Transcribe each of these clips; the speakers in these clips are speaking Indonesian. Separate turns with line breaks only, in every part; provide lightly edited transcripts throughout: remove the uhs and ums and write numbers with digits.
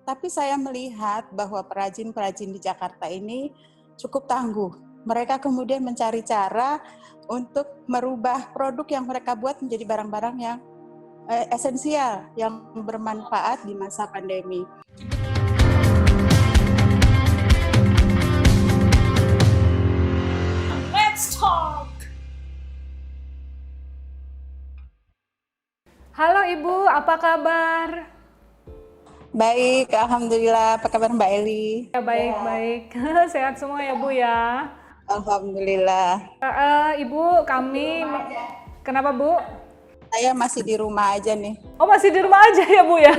Tapi saya melihat bahwa perajin-perajin di Jakarta ini cukup tangguh. Mereka kemudian mencari cara untuk merubah produk yang mereka buat menjadi barang-barang yang esensial, yang bermanfaat di masa pandemi.
Let's talk.
Halo Ibu, apa kabar?
Baik, Alhamdulillah. Apa kabar Mbak Eli?
Ya baik-baik, sehat semua ya Bu ya.
Alhamdulillah.
Ibu, kenapa Bu?
Saya masih di rumah aja nih.
Oh masih di rumah aja ya Bu ya?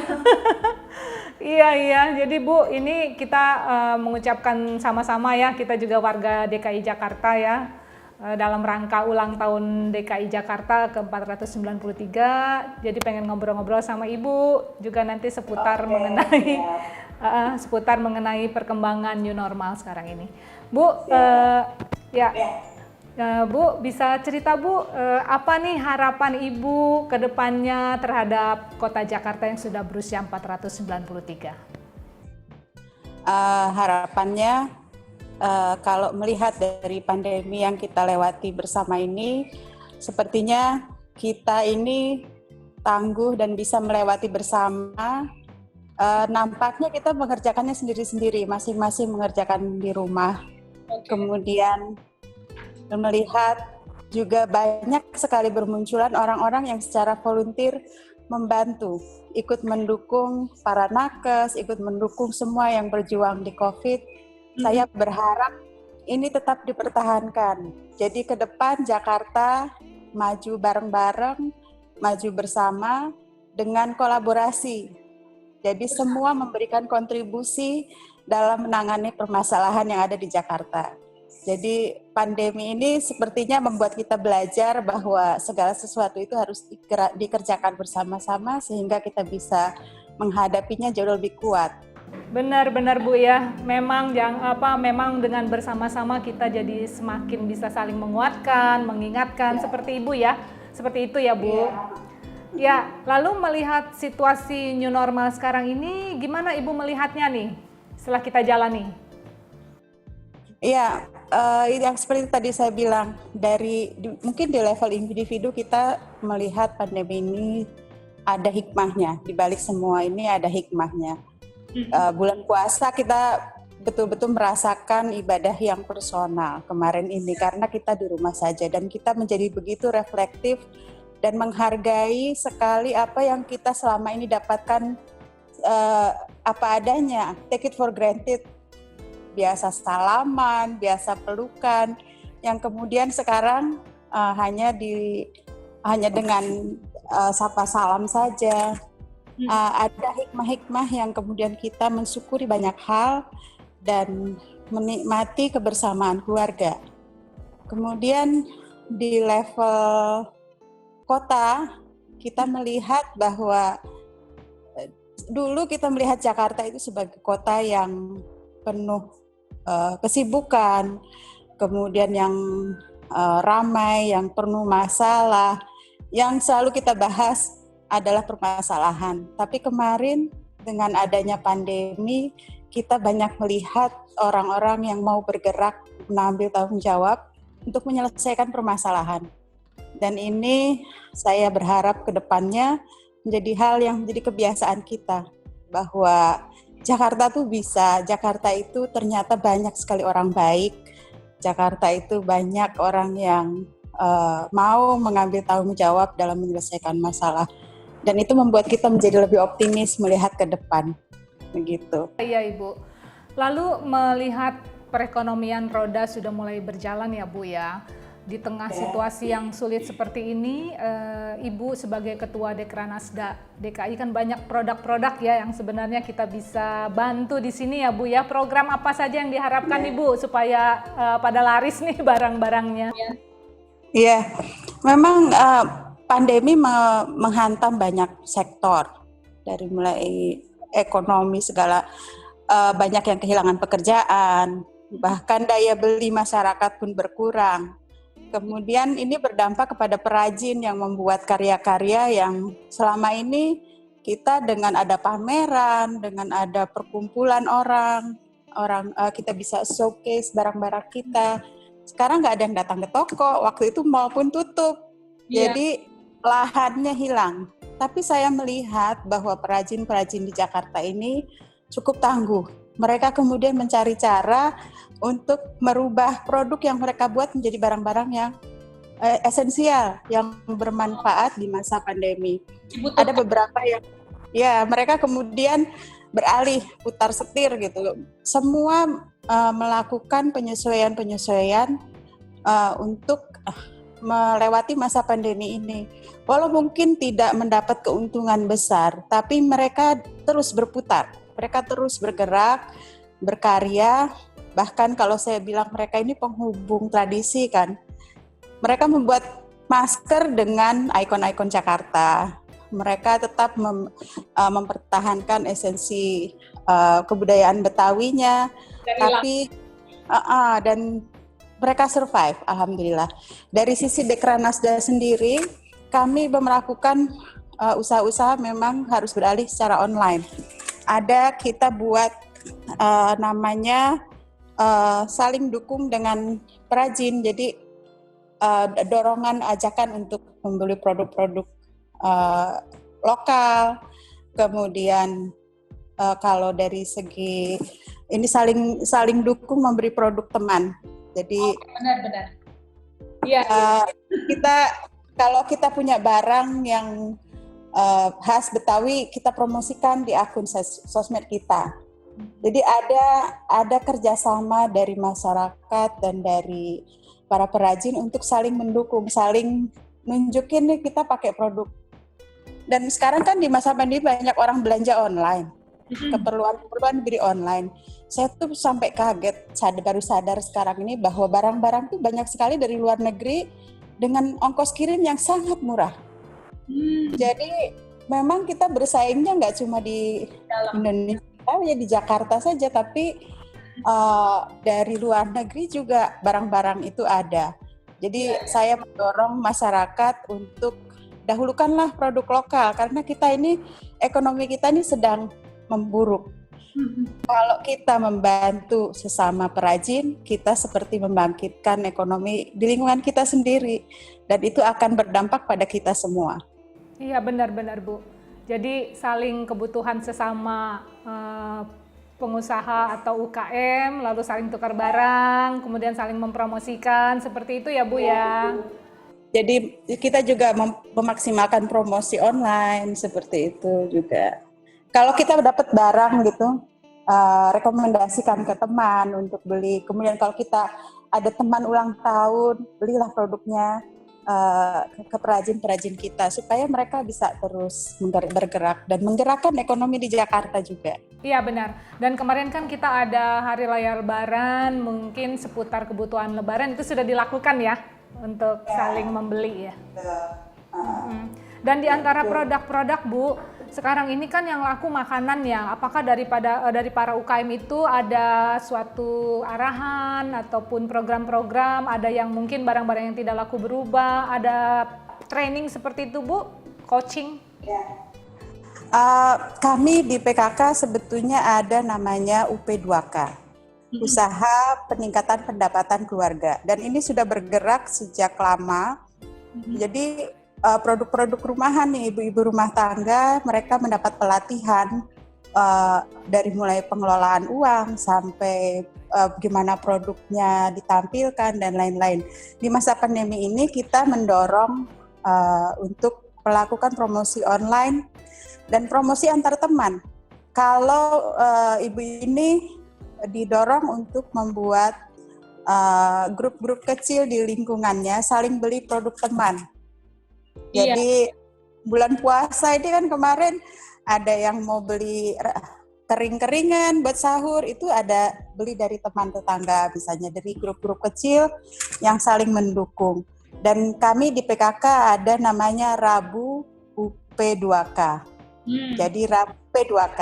Iya, jadi Bu, ini kita mengucapkan sama-sama ya, kita juga warga DKI Jakarta ya, dalam rangka ulang tahun DKI Jakarta ke-493, jadi pengen ngobrol-ngobrol sama Ibu, juga nanti seputar mengenai perkembangan new normal sekarang ini. Bu, Bu, bisa cerita Bu, apa nih harapan Ibu ke depannya terhadap kota Jakarta yang sudah berusia 493?
Harapannya kalau melihat dari pandemi yang kita lewati bersama ini, sepertinya kita ini tangguh dan bisa melewati bersama. Nampaknya kita mengerjakannya sendiri-sendiri, masing-masing mengerjakan di rumah. Kemudian melihat juga banyak sekali bermunculan orang-orang yang secara volunteer membantu, ikut mendukung para nakes, ikut mendukung semua yang berjuang di COVID. Saya berharap ini tetap dipertahankan. Jadi ke depan Jakarta maju bareng-bareng, maju bersama dengan kolaborasi. Jadi semua memberikan kontribusi dalam menangani permasalahan yang ada di Jakarta. Jadi pandemi ini sepertinya membuat kita belajar bahwa segala sesuatu itu harus dikerjakan bersama-sama sehingga kita bisa menghadapinya jauh lebih kuat.
Benar-benar Bu ya, memang memang dengan bersama-sama kita jadi semakin bisa saling menguatkan, mengingatkan seperti Ibu ya. Seperti itu ya Bu. Ya, lalu melihat situasi new normal sekarang ini gimana Ibu melihatnya nih setelah kita jalani?
Iya, yang seperti tadi saya bilang, mungkin di level individu kita melihat pandemi ini ada hikmahnya, di balik semua ini ada hikmahnya. Bulan puasa kita betul-betul merasakan ibadah yang personal kemarin ini karena kita di rumah saja dan kita menjadi begitu reflektif dan menghargai sekali apa yang kita selama ini dapatkan apa adanya, take it for granted. Biasa salaman, biasa pelukan, yang kemudian sekarang hanya dengan sapa salam saja. Ada hikmah-hikmah yang kemudian kita mensyukuri banyak hal dan menikmati kebersamaan keluarga. Kemudian di level kota, kita melihat bahwa dulu kita melihat Jakarta itu sebagai kota yang penuh kesibukan, kemudian yang ramai, yang penuh masalah, yang selalu kita bahas adalah permasalahan. Tapi kemarin dengan adanya pandemi, kita banyak melihat orang-orang yang mau bergerak, mengambil tanggung jawab untuk menyelesaikan permasalahan. Dan ini saya berharap ke depannya menjadi hal yang menjadi kebiasaan kita, bahwa Jakarta tuh bisa, Jakarta itu ternyata banyak sekali orang baik, Jakarta itu banyak orang yang mau mengambil tanggung jawab dalam menyelesaikan masalah. Dan itu membuat kita menjadi lebih optimis melihat ke depan, begitu.
Iya Ibu. Lalu melihat perekonomian roda sudah mulai berjalan ya Bu ya. Di tengah situasi yang sulit seperti ini, Ibu sebagai Ketua Dekranasda DKI kan banyak produk-produk ya yang sebenarnya kita bisa bantu di sini ya Bu ya. Program apa saja yang diharapkan Ibu supaya pada laris nih barang-barangnya?
Iya, memang pandemi menghantam banyak sektor, dari mulai ekonomi segala, banyak yang kehilangan pekerjaan, bahkan daya beli masyarakat pun berkurang. Kemudian ini berdampak kepada perajin yang membuat karya-karya yang selama ini kita dengan ada pameran, dengan ada perkumpulan orang kita bisa showcase barang-barang kita. Sekarang nggak ada yang datang ke toko, waktu itu mall pun tutup, jadi lahannya hilang. Tapi saya melihat bahwa perajin-perajin di Jakarta ini cukup tangguh. Mereka kemudian mencari cara untuk merubah produk yang mereka buat menjadi barang-barang yang esensial, yang bermanfaat di masa pandemi. Ada beberapa yang mereka kemudian beralih putar setir gitu. Semua melakukan penyesuaian untuk melewati masa pandemi ini. Walau mungkin tidak mendapat keuntungan besar, tapi mereka terus berputar, mereka terus bergerak, berkarya. Bahkan kalau saya bilang mereka ini penghubung tradisi kan. Mereka membuat masker dengan ikon-ikon Jakarta. Mereka tetap mempertahankan esensi kebudayaan Betawinya, dan mereka survive, alhamdulillah. Dari sisi Dekranasda sendiri, kami melakukan usaha-usaha memang harus beralih secara online. Ada kita buat namanya saling dukung dengan perajin, jadi dorongan ajakan untuk membeli produk-produk lokal, kemudian kalau dari segi ini saling dukung memberi produk teman. Jadi
benar-benar.
Kalau kita punya barang yang khas Betawi, kita promosikan di akun sosmed kita. Jadi ada kerjasama dari masyarakat dan dari para perajin untuk saling mendukung, saling nunjukin nih kita pakai produk. Dan sekarang kan di masa pandemi banyak orang belanja online, keperluan beli online. Saya tuh sampai kaget, baru sadar sekarang ini bahwa barang-barang tuh banyak sekali dari luar negeri dengan ongkos kirim yang sangat murah. Jadi memang kita bersaingnya nggak cuma di Indonesia, ya di Jakarta saja, tapi dari luar negeri juga barang-barang itu ada. Jadi saya mendorong masyarakat untuk dahulukanlah produk lokal karena ekonomi kita ini sedang memburuk. Kalau kita membantu sesama perajin, kita seperti membangkitkan ekonomi di lingkungan kita sendiri dan itu akan berdampak pada kita semua.
Iya, benar-benar Bu. Jadi saling kebutuhan sesama pengusaha atau UKM, lalu saling tukar barang, kemudian saling mempromosikan, seperti itu ya Bu ya.
Jadi kita juga memaksimalkan promosi online seperti itu juga. Kalau kita dapat barang gitu, rekomendasikan ke teman untuk beli. Kemudian kalau kita ada teman ulang tahun, belilah produknya ke perajin-perajin kita supaya mereka bisa terus bergerak dan menggerakkan ekonomi di Jakarta juga.
Iya benar. Dan kemarin kan kita ada Hari Raya Lebaran, mungkin seputar kebutuhan Lebaran itu sudah dilakukan ya untuk saling membeli ya. Dan di antara produk-produk Bu, sekarang ini kan yang laku makanan ya. Apakah dari para UKM itu ada suatu arahan ataupun program-program, ada yang mungkin barang-barang yang tidak laku berubah, ada training seperti itu Bu, coaching?
Kami di PKK sebetulnya ada namanya UP2K, Usaha Peningkatan Pendapatan Keluarga, dan ini sudah bergerak sejak lama. Jadi produk-produk rumahan nih, ibu-ibu rumah tangga, mereka mendapat pelatihan dari mulai pengelolaan uang sampai gimana produknya ditampilkan dan lain-lain. Di masa pandemi ini kita mendorong untuk melakukan promosi online dan promosi antar teman. Kalau ibu ini didorong untuk membuat grup-grup kecil di lingkungannya saling beli produk teman. Jadi bulan puasa ini kan kemarin ada yang mau beli kering-keringan buat sahur, itu ada beli dari teman tetangga misalnya, dari grup-grup kecil yang saling mendukung. Dan kami di PKK ada namanya Rabu UP2K. Jadi Rabu P2K.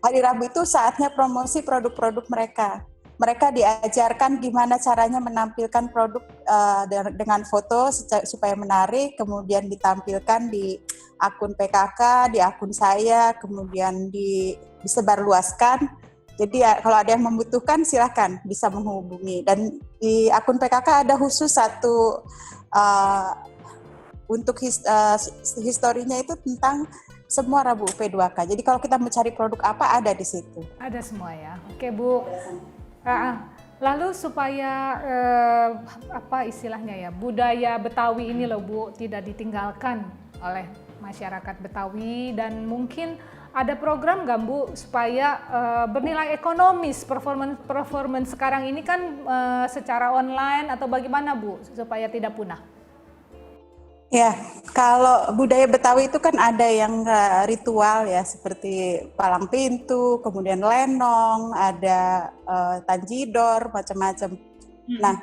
Hari Rabu itu saatnya promosi produk-produk mereka. mereka diajarkan gimana caranya menampilkan produk dengan foto supaya menarik, kemudian ditampilkan di akun PKK, di akun saya, kemudian disebarluaskan. Jadi kalau ada yang membutuhkan silakan bisa menghubungi. Dan di akun PKK ada khusus satu untuk historinya itu tentang semua Rabu P2K. Jadi kalau kita mencari produk apa ada di situ.
Ada semua ya. Oke Bu. Lalu supaya apa istilahnya ya, budaya Betawi ini loh Bu tidak ditinggalkan oleh masyarakat Betawi, dan mungkin ada program nggak Bu supaya bernilai ekonomis performance sekarang ini kan secara online atau bagaimana Bu supaya tidak punah?
Ya, kalau budaya Betawi itu kan ada yang ritual ya, seperti palang pintu, kemudian lenong, ada tanjidor, macam-macam. Nah,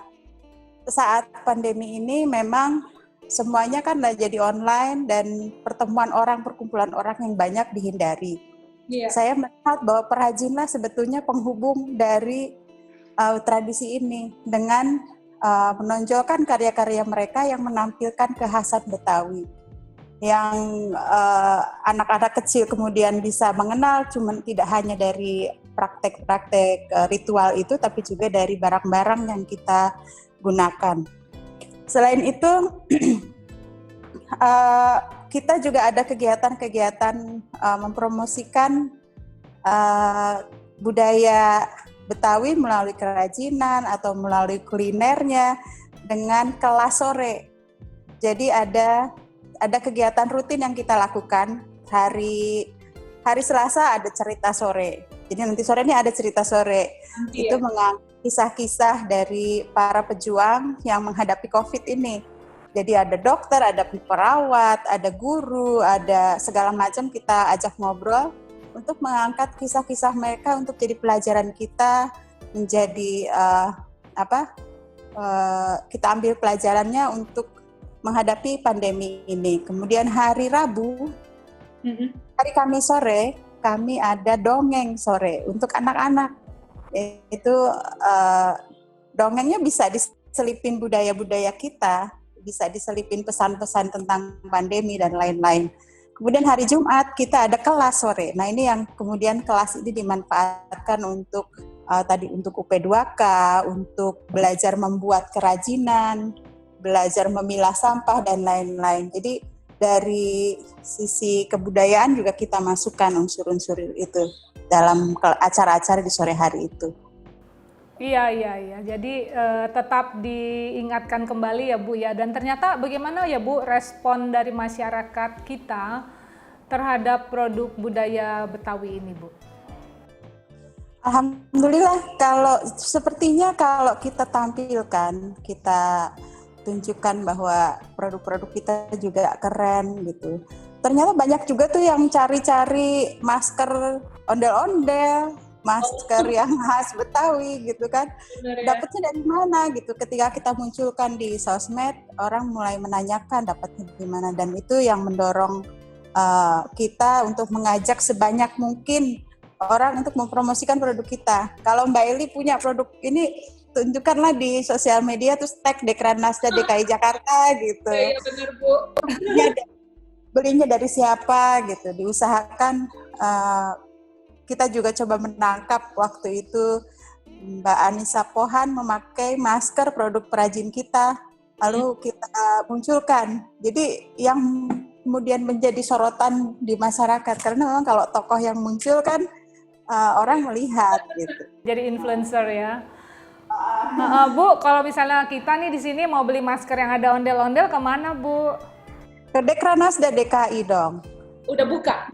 saat pandemi ini memang semuanya kan jadi online dan perkumpulan orang yang banyak dihindari. Yeah. Saya melihat bahwa perajinlah sebetulnya penghubung dari tradisi ini dengan menonjolkan karya-karya mereka yang menampilkan kekhasan Betawi, yang anak-anak kecil kemudian bisa mengenal, cuman tidak hanya dari praktek-praktek ritual itu, tapi juga dari barang-barang yang kita gunakan. Selain itu, kita juga ada kegiatan-kegiatan mempromosikan budaya Betawi melalui kerajinan atau melalui kulinernya dengan kelas sore. Jadi ada kegiatan rutin yang kita lakukan hari Selasa ada cerita sore. Jadi nanti sore ini ada cerita sore. Itu mengangkat kisah-kisah dari para pejuang yang menghadapi COVID ini. Jadi ada dokter, ada perawat, ada guru, ada segala macam kita ajak ngobrol untuk mengangkat kisah-kisah mereka untuk jadi pelajaran kita, menjadi kita ambil pelajarannya untuk menghadapi pandemi ini. Kemudian hari Rabu, hari Kamis sore, kami ada dongeng sore untuk anak-anak. Itu dongengnya bisa diselipin budaya-budaya kita, bisa diselipin pesan-pesan tentang pandemi dan lain-lain. Kemudian hari Jumat kita ada kelas sore. Nah ini yang kemudian kelas ini dimanfaatkan untuk untuk UP2K, untuk belajar membuat kerajinan, belajar memilah sampah dan lain-lain. Jadi dari sisi kebudayaan juga kita masukkan unsur-unsur itu dalam acara-acara di sore hari itu.
Iya. Jadi tetap diingatkan kembali ya Bu ya. Dan ternyata bagaimana ya Bu respon dari masyarakat kita terhadap produk budaya Betawi ini Bu?
Alhamdulillah, sepertinya kalau kita tampilkan, kita tunjukkan bahwa produk-produk kita juga keren gitu. Ternyata banyak juga tuh yang cari-cari masker ondel-ondel, masker yang khas Betawi gitu kan. Dapatnya dari mana gitu. Ketika kita munculkan di sosmed, orang mulai menanyakan dapatnya dari mana, dan itu yang mendorong kita untuk mengajak sebanyak mungkin orang untuk mempromosikan produk kita. Kalau Mbak Eli punya produk ini, tunjukkanlah di sosial media, terus tag Dekranasda DKI Jakarta gitu.
Iya benar Bu.
Belinya dari siapa gitu, diusahakan. Kita juga coba menangkap waktu itu Mbak Anissa Pohan memakai masker produk perajin kita, lalu kita munculkan. Jadi yang kemudian menjadi sorotan di masyarakat, karena memang kalau tokoh yang muncul kan orang melihat gitu.
Jadi influencer ya. Bu, kalau misalnya kita nih di sini mau beli masker yang ada ondel-ondel, kemana Bu?
Ke Dekranasda DKI dong.
Udah buka?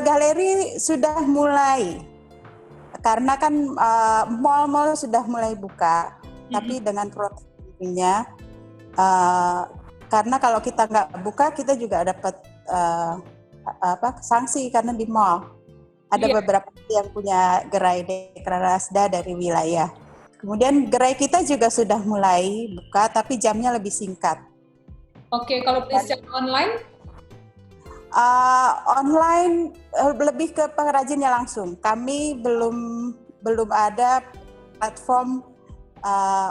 Galeri sudah mulai, karena kan mall-mall sudah mulai buka, tapi dengan protokolnya, karena kalau kita nggak buka kita juga dapat sanksi karena di mall ada beberapa yang punya gerai Dekranasda dari wilayah. Kemudian gerai kita juga sudah mulai buka, tapi jamnya lebih singkat.
Oke, kalau beli secara online?
Online lebih ke pengrajinnya langsung. Kami belum ada platform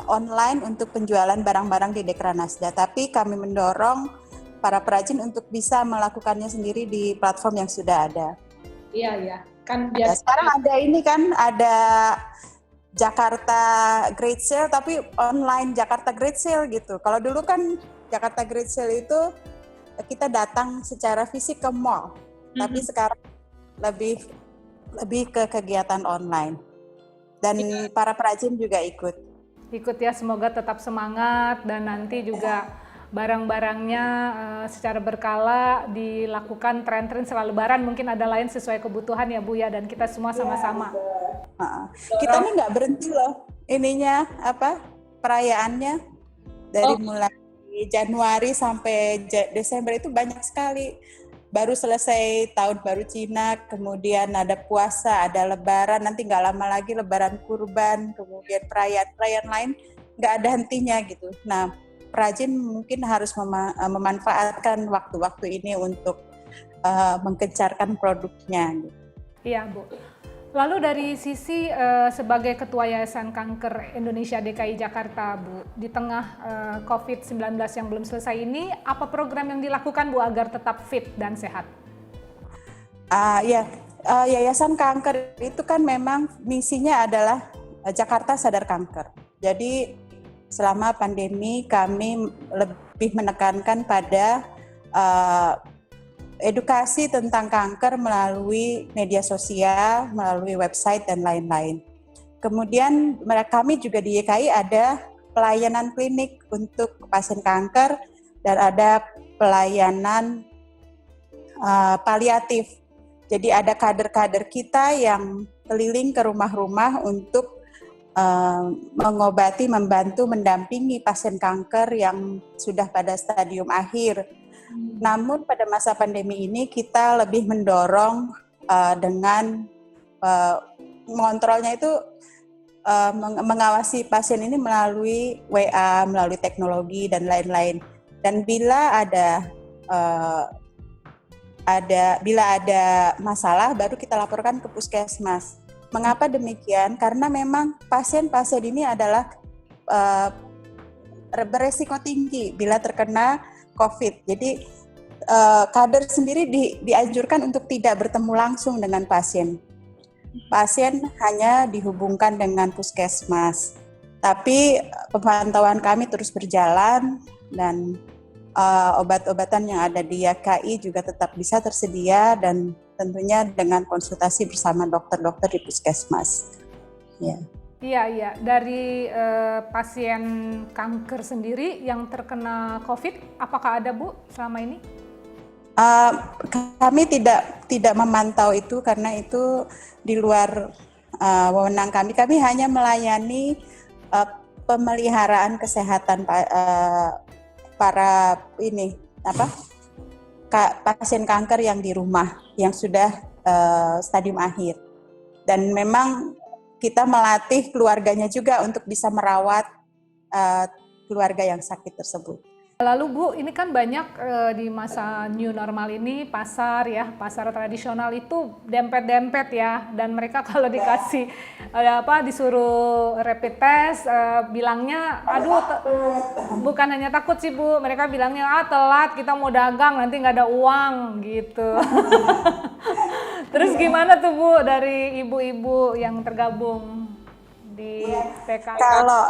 online untuk penjualan barang-barang di Dekranasda, tapi kami mendorong para perajin untuk bisa melakukannya sendiri di platform yang sudah ada.
Iya. Kan
Ya, sekarang ada ini kan, ada Jakarta Great Sale tapi online Jakarta Great Sale gitu. Kalau dulu kan Jakarta Great Sale itu kita datang secara fisik ke mall, tapi sekarang lebih ke kegiatan online. Dan para perajin juga ikut
ya, semoga tetap semangat dan nanti juga barang-barangnya secara berkala dilakukan tren-tren setelah Lebaran, mungkin ada lain sesuai kebutuhan ya Bu ya, dan kita semua sama-sama.
Kita nih nggak berhenti loh ininya perayaannya dari mulai Januari sampai Desember itu banyak sekali. Baru selesai tahun baru Cina, kemudian ada puasa, ada Lebaran, nanti nggak lama lagi Lebaran Kurban, kemudian perayaan lain, nggak ada hentinya gitu. Nah, perajin mungkin harus memanfaatkan waktu-waktu ini untuk menggencarkan produknya.
Iya Bu. Lalu dari sisi sebagai Ketua Yayasan Kanker Indonesia DKI Jakarta Bu, di tengah COVID-19 yang belum selesai ini, apa program yang dilakukan Bu agar tetap fit dan sehat?
Yayasan Kanker itu kan memang misinya adalah Jakarta Sadar Kanker. Jadi selama pandemi kami lebih menekankan pada edukasi tentang kanker melalui media sosial, melalui website dan lain-lain. Kemudian kami juga di YKI ada pelayanan klinik untuk pasien kanker dan ada pelayanan paliatif. Jadi ada kader-kader kita yang keliling ke rumah-rumah untuk mengobati, membantu, mendampingi pasien kanker yang sudah pada stadium akhir. Namun pada masa pandemi ini kita lebih mendorong dengan mengontrolnya itu mengawasi pasien ini melalui WA, melalui teknologi dan lain-lain. Dan bila ada masalah baru kita laporkan ke puskesmas. Mengapa demikian? Karena memang pasien-pasien ini adalah beresiko tinggi bila terkena COVID. Jadi kader sendiri dianjurkan untuk tidak bertemu langsung dengan pasien. Pasien hanya dihubungkan dengan puskesmas. Tapi pemantauan kami terus berjalan dan obat-obatan yang ada di YKI juga tetap bisa tersedia dan tentunya dengan konsultasi bersama dokter-dokter di puskesmas. Ya.
Iya. Dari pasien kanker sendiri yang terkena COVID, apakah ada Bu selama ini?
Kami tidak memantau itu karena itu di luar wewenang kami. Kami hanya melayani pemeliharaan kesehatan para pasien kanker yang di rumah yang sudah stadium akhir. Dan memang kita melatih keluarganya juga untuk bisa merawat keluarga yang sakit tersebut.
Lalu Bu, ini kan banyak di masa new normal ini pasar tradisional itu dempet-dempet ya, dan mereka kalau dikasih disuruh rapid test bilangnya bukan hanya takut sih Bu, mereka bilangnya telat, kita mau dagang nanti nggak ada uang gitu. Terus gimana tuh Bu dari ibu-ibu yang tergabung di PKK?
Kalau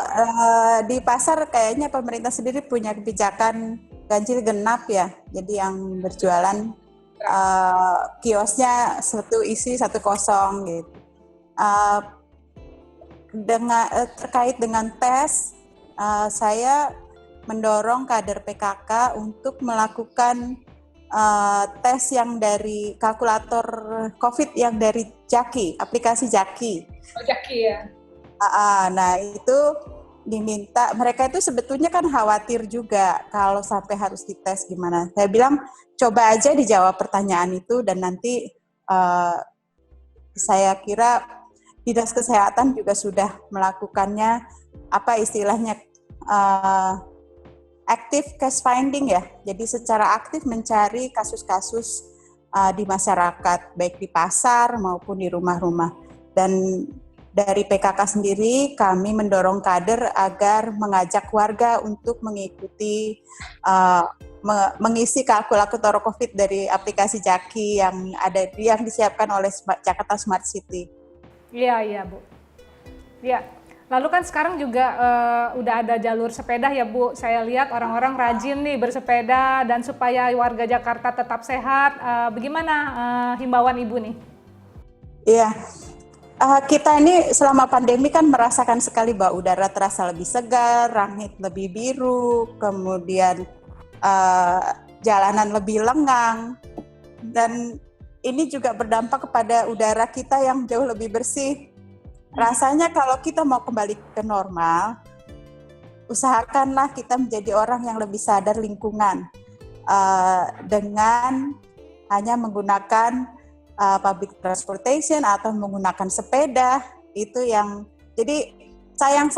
di pasar kayaknya pemerintah sendiri punya kebijakan ganjil genap ya. Jadi yang berjualan kiosnya satu isi satu kosong gitu. Terkait dengan tes, saya mendorong kader PKK untuk melakukan tes yang dari kalkulator COVID yang dari Jaki, aplikasi Jaki.
Oh, Jaki ya.
Nah itu diminta, mereka itu sebetulnya kan khawatir juga kalau sampai harus dites gimana. Saya bilang coba aja dijawab pertanyaan itu dan nanti saya kira Dinas Kesehatan juga sudah melakukannya, apa istilahnya active case finding ya. Jadi secara aktif mencari kasus-kasus di masyarakat baik di pasar maupun di rumah-rumah. Dan dari PKK sendiri kami mendorong kader agar mengajak warga untuk mengikuti mengisi kalkulator COVID dari aplikasi Jaki yang disiapkan oleh Jakarta Smart City.
Iya Bu. Iya. Lalu kan sekarang juga udah ada jalur sepeda ya Bu. Saya lihat orang-orang rajin nih bersepeda, dan supaya warga Jakarta tetap sehat, bagaimana himbauan Ibu nih? Iya.
Kita ini selama pandemi kan merasakan sekali bahwa udara terasa lebih segar, langit lebih biru, kemudian jalanan lebih lengang, dan ini juga berdampak kepada udara kita yang jauh lebih bersih. Rasanya kalau kita mau kembali ke normal, usahakanlah kita menjadi orang yang lebih sadar lingkungan dengan hanya menggunakan public transportation atau menggunakan sepeda. Itu yang jadi sayang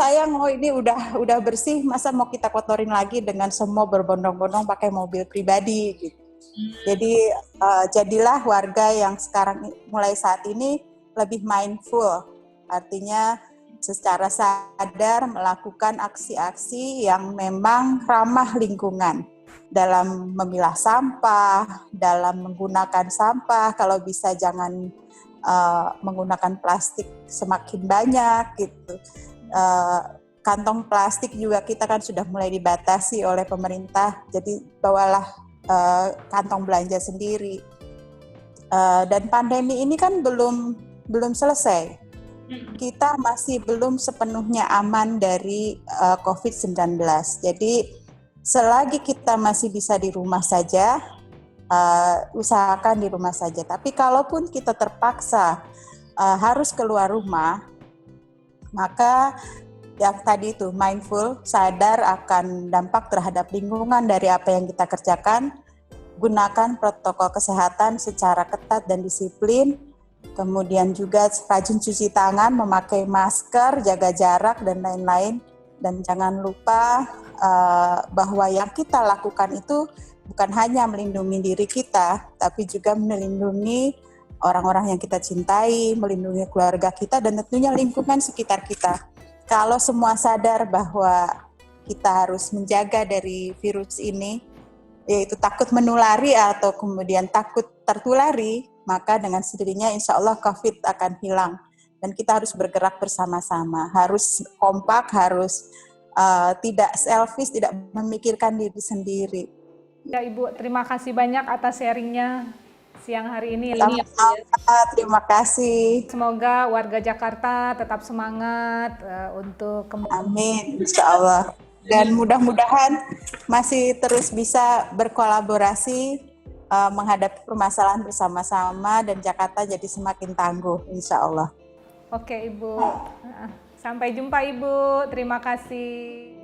ini udah bersih, masa mau kita kotorin lagi dengan semua berbondong-bondong pakai mobil pribadi gitu. Jadi jadilah warga yang sekarang mulai saat ini lebih mindful, artinya secara sadar melakukan aksi-aksi yang memang ramah lingkungan. Dalam memilah sampah, dalam menggunakan sampah, kalau bisa jangan menggunakan plastik semakin banyak gitu. Kantong plastik juga kita kan sudah mulai dibatasi oleh pemerintah, jadi bawalah kantong belanja sendiri. Dan pandemi ini kan belum selesai. Kita masih belum sepenuhnya aman dari COVID-19. Jadi selagi kita masih bisa di rumah saja, usahakan di rumah saja. Tapi kalaupun kita terpaksa harus keluar rumah, maka yang tadi itu mindful, sadar akan dampak terhadap lingkungan dari apa yang kita kerjakan, gunakan protokol kesehatan secara ketat dan disiplin, kemudian juga rajin cuci tangan, memakai masker, jaga jarak, dan lain-lain. Dan jangan lupa bahwa yang kita lakukan itu bukan hanya melindungi diri kita, tapi juga melindungi orang-orang yang kita cintai, melindungi keluarga kita, dan tentunya lingkungan sekitar kita. Kalau semua sadar bahwa kita harus menjaga dari virus ini, yaitu takut menulari atau kemudian takut tertulari, maka dengan sendirinya insya Allah COVID akan hilang. Dan kita harus bergerak bersama-sama, harus kompak, harus tidak selfish, tidak memikirkan diri sendiri.
Ya Ibu, terima kasih banyak atas sharingnya siang hari ini.
Terima kasih.
Semoga warga Jakarta tetap semangat untuk
Amin, insya Allah. Dan mudah-mudahan masih terus bisa berkolaborasi menghadapi permasalahan bersama-sama dan Jakarta jadi semakin tangguh, insya Allah.
Oke Ibu, sampai jumpa Ibu, terima kasih.